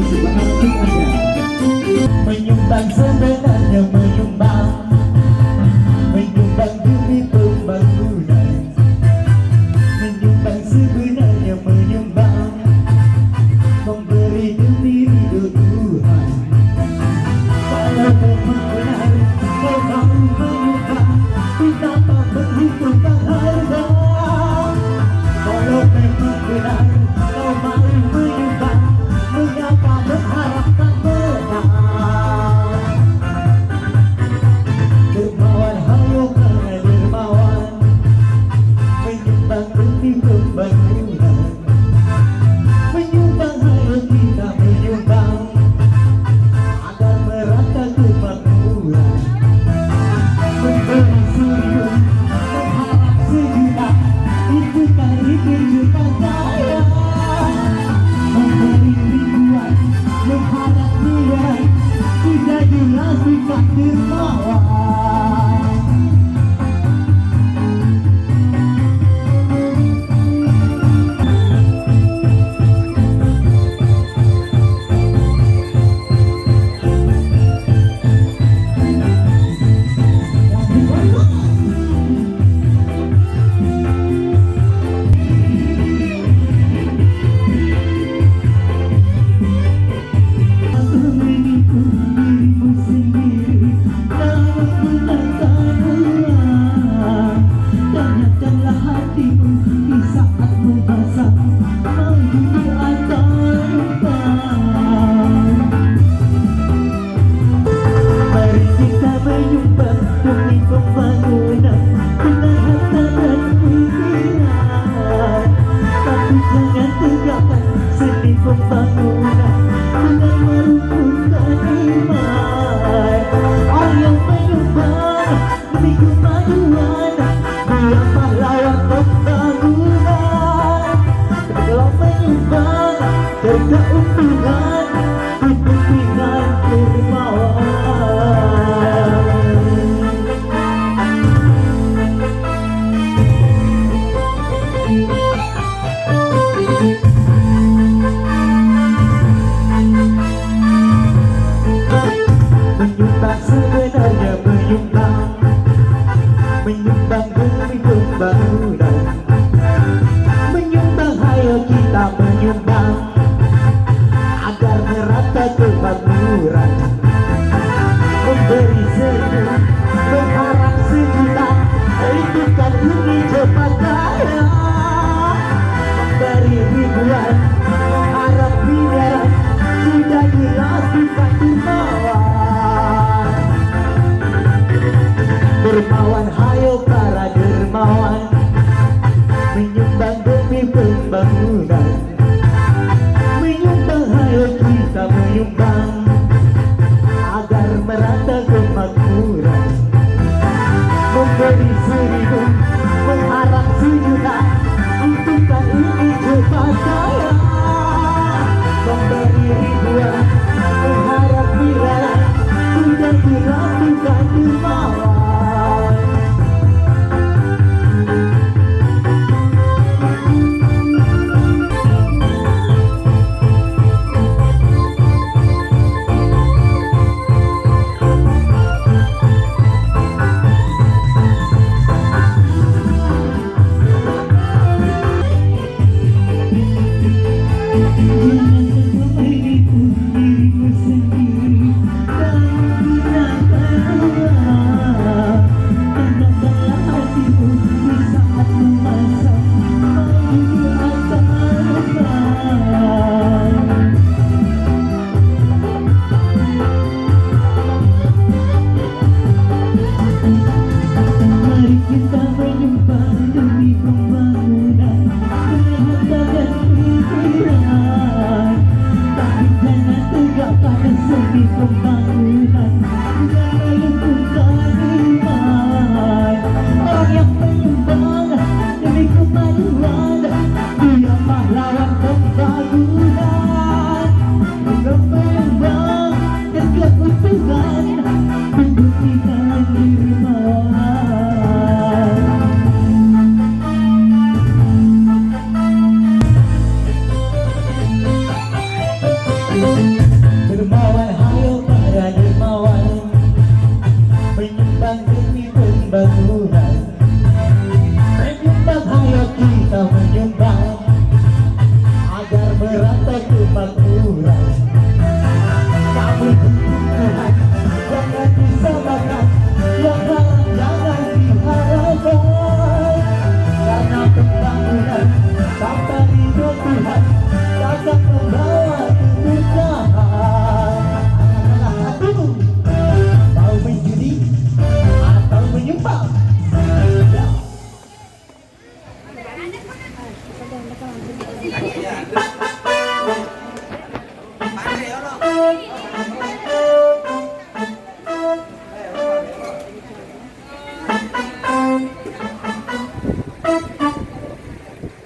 semangat untuk Anda. Menyumbang sebenarnya menyumbang, menyumbang demi pembangunan. Menyumbang sebenarnya menyumbang, memberi demi ridho Tuhan. Kalau memang benar kau mau menyumbang, betapa berhitungkan harga. Kalau memang benar kau mau menyumbang, mengapa berharapkan menang? Dermawan hayo karena dermawan, menyumbang demi pembangunan. Menyumbang hayo kita menyumbang, agar merata kemakmuran. Memberi serius, mengharap sejuta, itu kali berjaya. Memberi ribuan, mengharap miliaran, sudah jelas bukan dermawan. Menyumbang sebenarnya menyumbang, menyumbang demi pembangunan. Menyumbang hayo kita menyumbang, agar merata kemakmuran. Memberi seribu, mengharap sejuta, itu kan ini cepat kaya. Memberi ribuan, mengharap miliaran, sudah jelas bukan dermawan. Dermawan hayo para dermawan, menyumbang demi pembangunan. Menyumbang hayo kita menyumbang, agar merata kemakmuran. Memberi seribu, mengharap sejuta, itu kan ini cepat kaya. Memberi ribuan, mengharap miliaran, sudah dilakukan dermawan. kita menyembah agar merata kemakmuran. Namun Tuhan jangan disamakan, yang haram jangan diharapkan. Karena pembangunan tanpa ridho Tuhan takkan membawa keberkahan. Angkatlah hatimu, mau menjudi atau menyumbang. Ya.